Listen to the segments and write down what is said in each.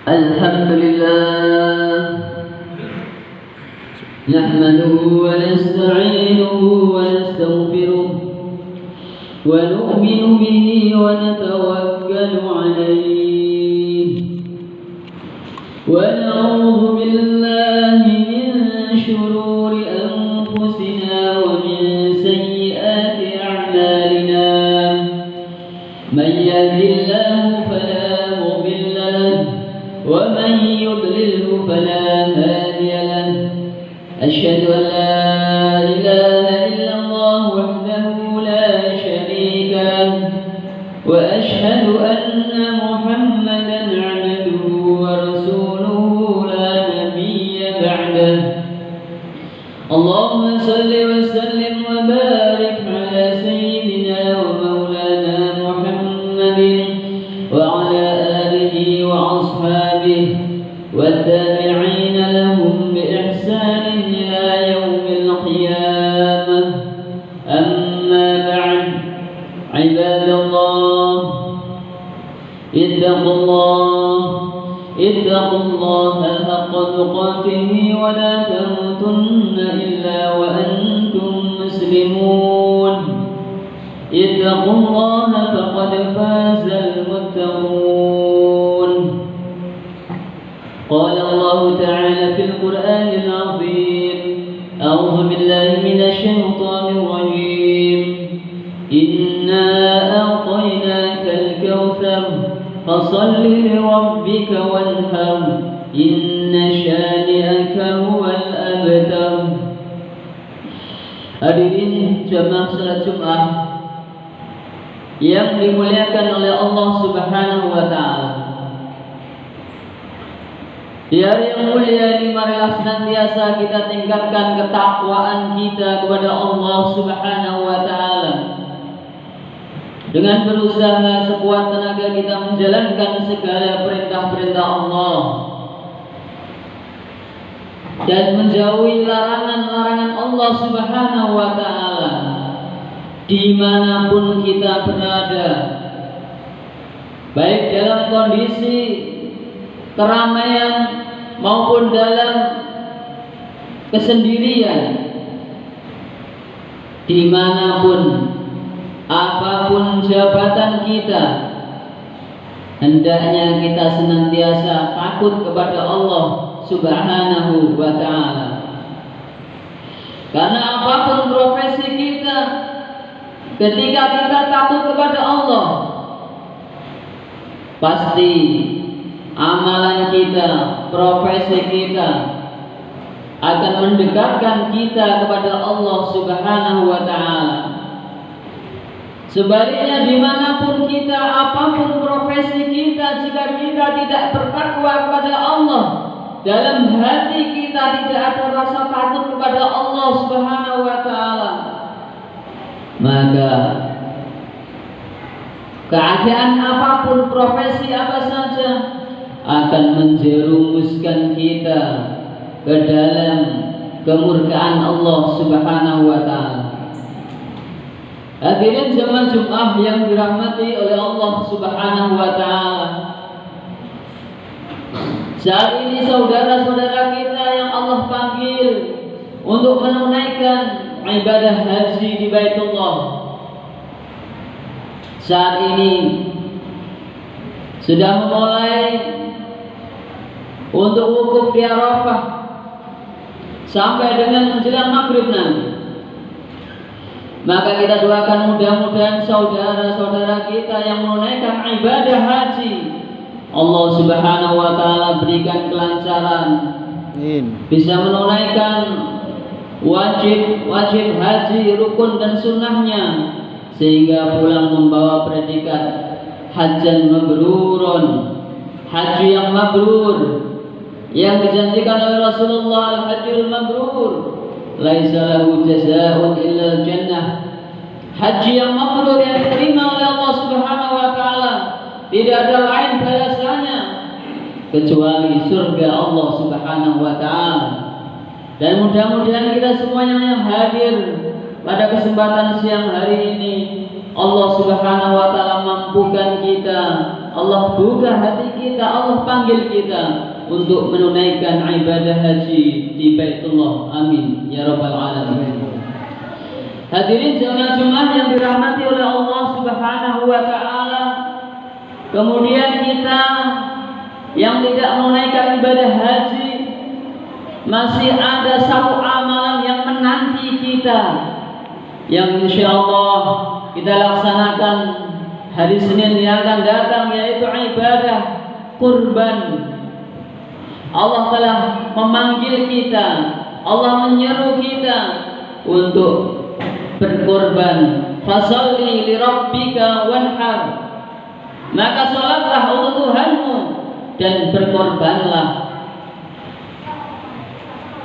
الحمد لله نحمده ونستعينه ونستغفره ونؤمن به ونتوكل عليه ونعوذ بالله من شرور أنفسنا ومن سيئات أعمالنا من يهد الله فلا مضل له ومن يضلله فلا هادي له أشهد أن لا إله إلا الله وحده لا شريك له وأشهد أن محمدا عبده ورسوله لا نبي بعده اللهم صل وسلم وبارك على سيدنا ومولانا محمد وعلى آله وأصحابه والتابعين لهم بإحسان إلى يوم القيامة أما بعد عباد الله اتقوا الله حق تقاته ولا تموتن إلا وأنتم مسلمون اتقوا الله فقد فاز المتقون قال الله تعالى في القرآن العظيم أعوذ بالله من الشيطان الرجيم إنا أعطيناك الكوثر فصل لربك وانحر إن شانئك هو الأبتر. Hadirin jamaah salat Jumat yang dimuliakan oleh Allah Subhanahu wa taala. Di hari yang mulia ini marilah senantiasa kita tingkatkan ketakwaan kita kepada Allah Subhanahu wa taala. Dengan berusaha sekuat tenaga kita menjalankan segala perintah-perintah Allah dan menjauhi larangan-larangan Allah Subhanahu wa taala dimanapun kita berada, baik dalam kondisi keramaian maupun dalam kesendirian, dimanapun apapun jabatan kita, hendaknya kita senantiasa takut kepada Allah Subhanahu wa ta'ala. Karena apapun profesi kita, ketika kita takut kepada Allah, pasti amalan kita, profesi kita akan mendekatkan kita kepada Allah Subhanahu wa ta'ala. Sebaliknya dimanapun kita, apapun profesi kita, jika kita tidak bertakwa kepada Allah, dalam hati kita tidak ada rasa takut kepada Allah Subhanahu wa ta'ala, maka keadaan apapun, profesi apa saja akan menjerumuskan kita ke dalam kemurkaan Allah Subhanahu wa ta'ala. Hadirin jemaah Jumat yang dirahmati oleh Allah Subhanahu wa ta'ala, saat ini saudara-saudara kita yang Allah panggil untuk menunaikan ibadah haji di Baitullah, saat ini sudah memulai untuk wukuf di Arafah sampai dengan menjelang maghrib nanti. Maka kita doakan mudah-mudahan saudara-saudara kita yang menunaikan ibadah haji, Allah Subhanahu wa ta'ala berikan kelancaran, bisa menunaikan wajib haji, rukun dan sunnahnya, sehingga pulang membawa predikat hajjan mabrurun, haji yang mabrur, yang dijanjikan oleh Rasulullah, al-hajjul mabrur laisa lahu jazaa'un illa al-jannah. Haji yang mabrur yang diterima oleh Allah Subhanahu wa ta'ala tidak ada lain balasannya kecuali surga Allah Subhanahu wa ta'ala. Dan mudah-mudahan kita semuanya yang hadir pada kesempatan siang hari ini Allah Subhanahu wa taala mampukan kita, Allah buka hati kita, Allah panggil kita untuk menunaikan ibadah haji di Baitullah. Amin ya rabbal alamin. Hadirin jemaah yang dirahmati oleh Allah Subhanahu wa taala. Kemudian kita yang tidak menunaikan ibadah haji, masih ada satu amalan yang menanti kita, yang insyaallah kita laksanakan hari Senin yang akan datang, yaitu ibadah kurban. Allah telah memanggil kita, Allah menyeru kita untuk berkorban. Fasalli li rabbika wanhar, maka salatlah untuk Tuhanmu dan berkorbanlah.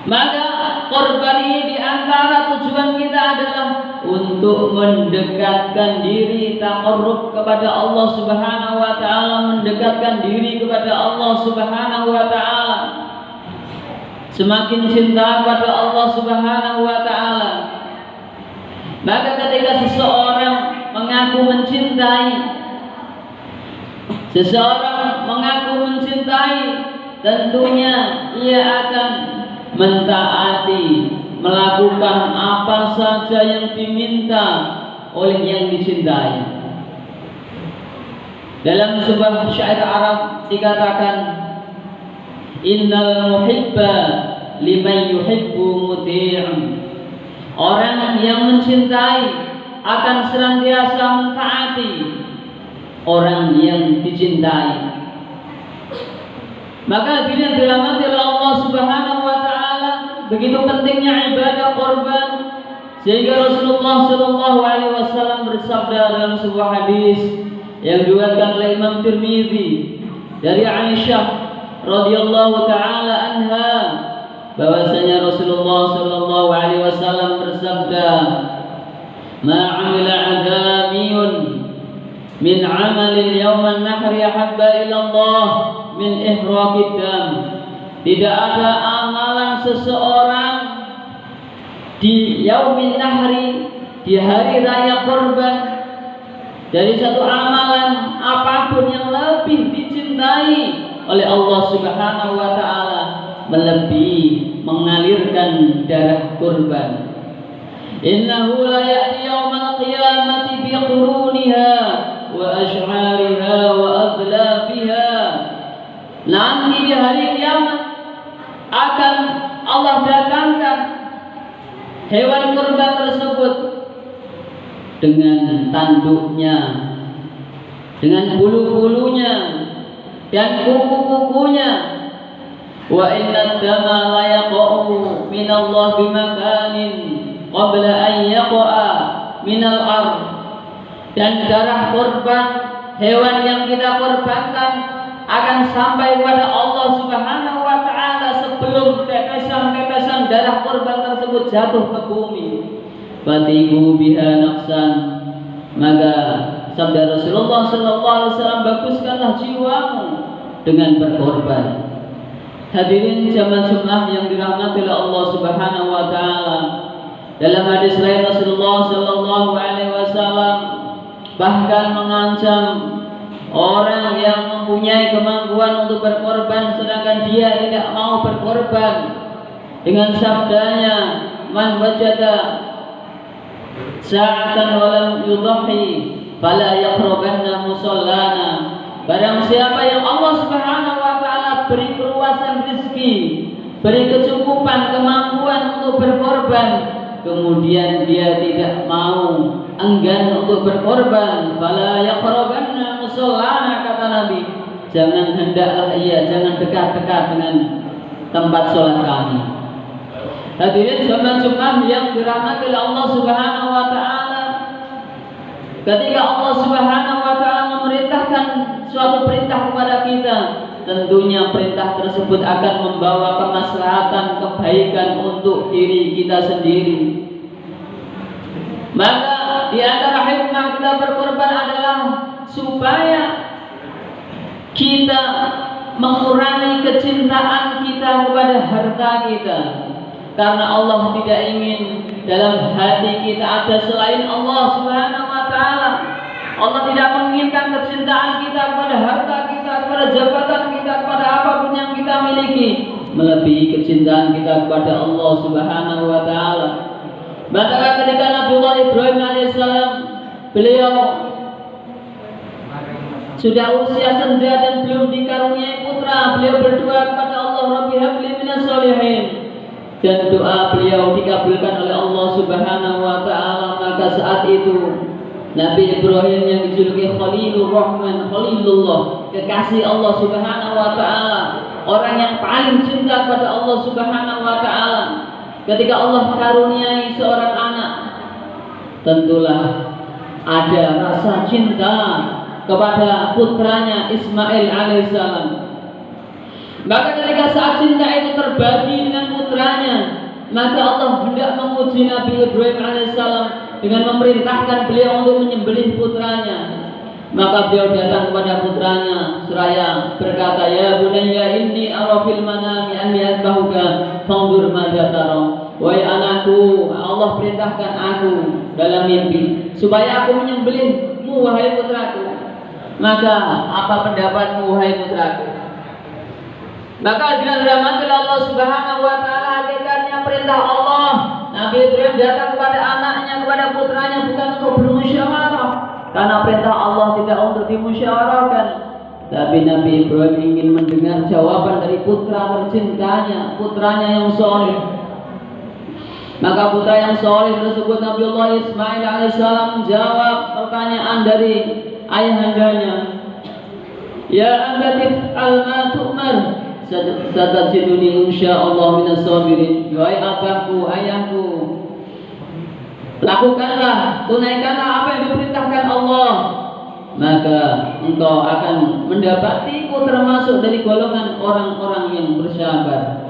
Maka korban ini diantara tujuan kita adalah untuk mendekatkan diri, taqarrub kepada Allah Subhanahu wa taala, mendekatkan diri kepada Allah Subhanahu wa taala. Semakin cinta kepada Allah Subhanahu wa taala, maka ketika seseorang mengaku mencintai, tentunya ia akan mentaati, melakukan apa saja yang diminta oleh yang dicintai. Dalam sebuah syair Arab dikatakan, innal muhibba liman yuhibbu muti'un. Orang yang mencintai akan senantiasa mentaati orang yang dicintai. Maka hadirin dirahmati oleh Allah Subhanahu wa taala, begitu pentingnya ibadah korban, sehingga Rasulullah sallallahu alaihi wasallam bersabda dalam sebuah hadis yang diriwayatkan oleh Imam Tirmizi dari Aisyah radhiyallahu taala anha, bahwasanya Rasulullah sallallahu alaihi wasallam bersabda, "Ma 'amila 'adamiyun min 'amalin yawman nahri ahabba ila Allah min ihraqid dam." Tidak ada amalan seseorang di yaumin nahri, di hari raya korban, dari satu amalan apapun yang lebih dicintai oleh Allah Subhanahu wa taala melebihi mengalirkan darah kurban. Innahu la ya'ti yaumal qiyamati bi quruniha wa ash'ariha wa adlafiha. Nanti di hari kiamat akan Allah datangkan hewan kurban tersebut dengan tanduknya, dengan bulu-bulunya dan kuku-kukunya. Wa inna dama la yaqa'u min Allah bimakanin qabla an yaqa'a min al-ard. Dan darah korban hewan yang kita korbankan akan sampai kepada Allah Subhanahu wa taala sebelum tetesan-tetesan darah korban tersebut jatuh ke bumi. Fatibu biha nafsan, maka sabda Rasulullah sallallahu alaihi wasallam, baguskanlah jiwamu dengan berkorban. Hadirin jamaah yang dirahmati oleh Allah Subhanahu wa taala, dalam hadis lain Rasulullah sallallahu alaihi wasallam bahkan mengancam orang yang mempunyai kemampuan untuk berkorban sedangkan dia tidak mau berkorban, dengan sabdanya, "Man wajada sa'atan wa lam yudhi fala yaqrabanna musallana." Barang siapa yang Allah Subhanahu wa taala beri keluasan rezeki, beri kecukupan kemampuan untuk berkorban, kemudian dia tidak mau, enggan untuk berkorban, fala yaqrabanna musallana, kata Nabi, hendaklah ia jangan dekat-dekat dengan tempat sholat kami. Hadirin jemaah yang dirahmati oleh Allah Subhanahu wa taala, ketika Allah Subhanahu wa taala memerintahkan suatu perintah kepada kita, tentunya perintah tersebut akan membawa kemaslahatan, kebaikan untuk diri kita sendiri. Maka di antara hikmah kita berkorban adalah supaya kita mengurangi kecintaan kita kepada harta kita, karena Allah tidak ingin dalam hati kita ada selain Allah Subhanahu wa Ta'ala. Allah tidak menginginkan kecintaan kita kepada harta kita, kepada jabatan kita, kepada apapun yang kita miliki melebihi kecintaan kita kepada Allah Subhanahu wa Ta'ala. Maka ketika Nabiullah Ibrahim alaihissalam, beliau sudah usia senja dan belum dikaruniai putra, beliau berdoa kepada Allah, Rabbi habli minas sholihin, dan doa beliau dikabulkan oleh Allah Subhanahu wa Ta'ala. Maka saat itu Nabi Ibrahim yang dijuluki Khalilur Rahman, Khalilullah, kekasih Allah Subhanahu wa Ta'ala, orang yang paling cinta kepada Allah Subhanahu wa Ta'ala, ketika Allah karuniai seorang anak, tentulah ada rasa cinta kepada putranya Ismail alaihissalam. Maka ketika saat cinta itu terbagi dengan putranya, maka Allah hendak menguji Nabi Ibrahim alaihissalam dengan memerintahkan beliau untuk menyembelih putranya. Maka beliau datang kepada putranya seraya berkata, ya bunayya inni ara fil manami anni adbahuka fanzur madza tara. Wahai anakku, Allah perintahkan aku dalam mimpi supaya aku menyembelihmu wahai putraku. Maka apa pendapatmu wahai putraku? Maka dengan rahmat Allah Subhanahu wa Ta'ala, hakikatnya perintah Allah, Nabi Ibrahim datang kepada anaknya, kepada putranya, bukan untuk bermusyawarah, karena perintah Allah tidak untuk dimusyawarahkan, tapi Nabi Ibrahim ingin mendengar jawaban dari putra tercintanya, putranya yang soleh. Maka putra yang soleh tersebut, Nabiullah Ismail alaihissalam, menjawab pertanyaan dari ayahandanya. Ya abati al-ma tu'mar satajiduni insyaallah minas sabirin. Wahai abahku, ayahku, lakukanlah, tunaikanlah apa yang diperintahkan Allah, maka engkau akan mendapatiku termasuk dari golongan orang-orang yang bersabar.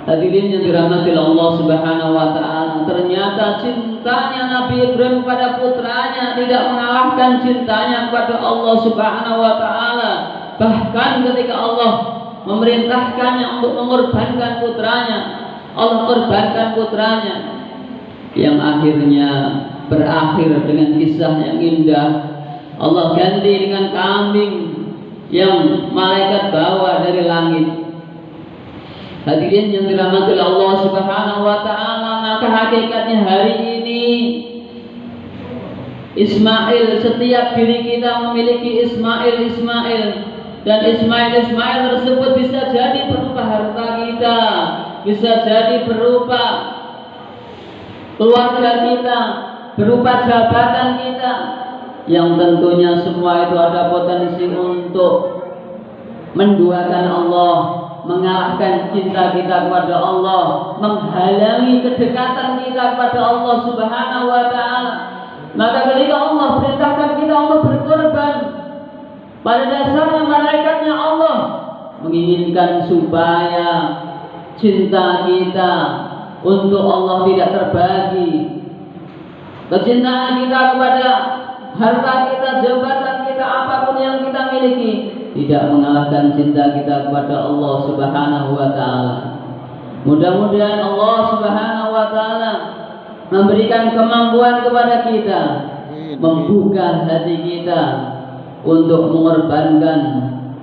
Hadirin yang dirahmati Allah Subhanahu wa Ta'ala, ternyata cintanya Nabi Ibrahim kepada putranya tidak mengalahkan cintanya kepada Allah Subhanahu wa Ta'ala. Bahkan ketika Allah memerintahkannya untuk mengorbankan putranya, Allah korbankan putranya, yang akhirnya berakhir dengan kisah yang indah. Allah ganti dengan kambing yang malaikat bawa dari langit. Hadirin yang dirahmati Allah Subhanahu wa Ta'ala, maka hakikatnya hari ini Ismail, setiap diri kita memiliki Ismail, dan Ismail tersebut bisa jadi berupa harta kita, bisa jadi berupa keluarga kita, berupa jabatan kita, yang tentunya semua itu ada potensi untuk menduakan Allah, mengalahkan cinta kita kepada Allah, menghalangi kedekatan kita kepada Allah Subhanahu wa Ta'ala. Maka ketika Allah perintahkan kita untuk berkorban, pada dasarnya malaikatnya Allah menginginkan supaya cinta kita untuk Allah tidak terbagi. Kecintaan kita kepada harta kita, jabatan kita, apapun yang kita miliki tidak mengalahkan cinta kita kepada Allah Subhanahu wa Ta'ala. Mudah-mudahan Allah Subhanahu wa Ta'ala memberikan kemampuan kepada kita, membuka hati kita untuk mengorbankan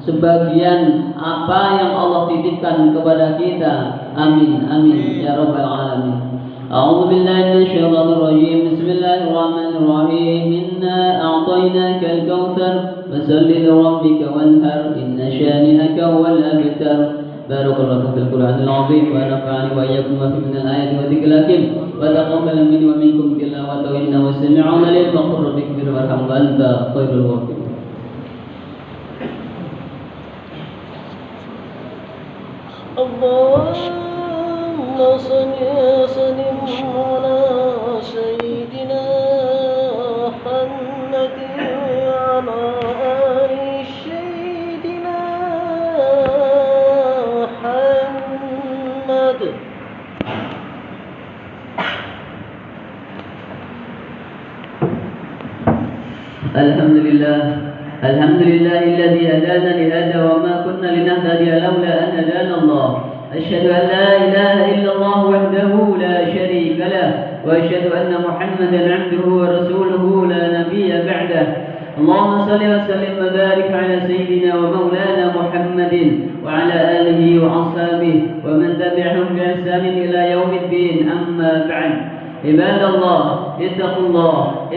sebagian apa yang Allah titipkan kepada kita. Amin, amin ya rabbal alamin. A'udzu billahi minasyaitonir rajim. Bismillahirrahmanirrahim. Inna a'tainakal kautsar fasalli li rabbika wanhar inna shani'aka huwal abtar. Barakallahu fil Qur'anil 'azim wa nafa'ani wa iyyakum ma fi minal ayati wa dzikril hakim wa taqabbal minni wa minkum tilawatahu innahu sami'un 'alim. Faqur rabbikfir warham wa anta khairul ghafirin. Allahumma salli wa sallim ala sayyidina Muhammadin wa ala ali sayyidina Muhammad. Alhamdulillah, alhamdulillahilladzi hadana li hadha wa ma kunna linahtadiya laula an hadana Allah. Asyhadu an la ilaha illallah wahdahu la syarika lah وأشهد أن محمدا عبده ورسوله لا نبي بعده. اللهم صل وسلم وبارك على سيدنا ومولانا محمد وعلى آله وأصحابه ومن تبعهم بإحسان إلى يوم الدين. أما بعد، عباد الله،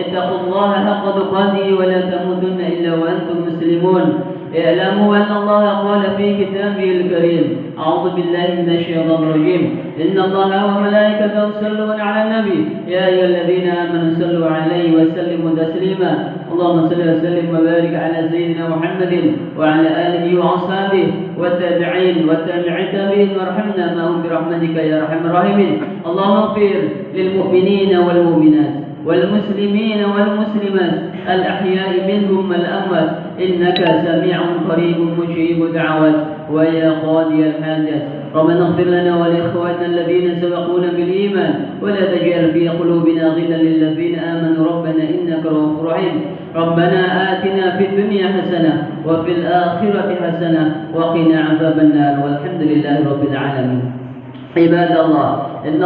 اتقوا الله حق تقاته ولا تموتن إلا وأنتم مسلمون. اعلموا أن الله قال في كتابه الكريم: أعوذ بالله من الشيطان الرجيم، إن الله وملائكته يصلون على النبي يا أيها الذين آمنوا صلوا عليه وسلموا تسليما. اللهم صل وسلم وبارك على سيدنا محمد وعلى آله وأصحابه والتابعين والتابعين وارحمنا معهم برحمتك يا أرحم الراحمين. اللهم اغفر للمؤمنين والمؤمنات والمسلمين والمسلمات الأحياء منهم والأموات، إنك سميع قريب مجيب دعوات ويا قاضي الحاجات. ربنا اغفر لنا ولإخواننا الذين سبقونا بالإيمان ولا تجعل في قلوبنا غلا للذين آمنوا ربنا إنك رؤوف رحيم. ربنا آتنا في الدنيا حسنة وفي الآخرة حسنة وقنا عذاب النار، والحمد لله رب العالمين. عباد الله، إن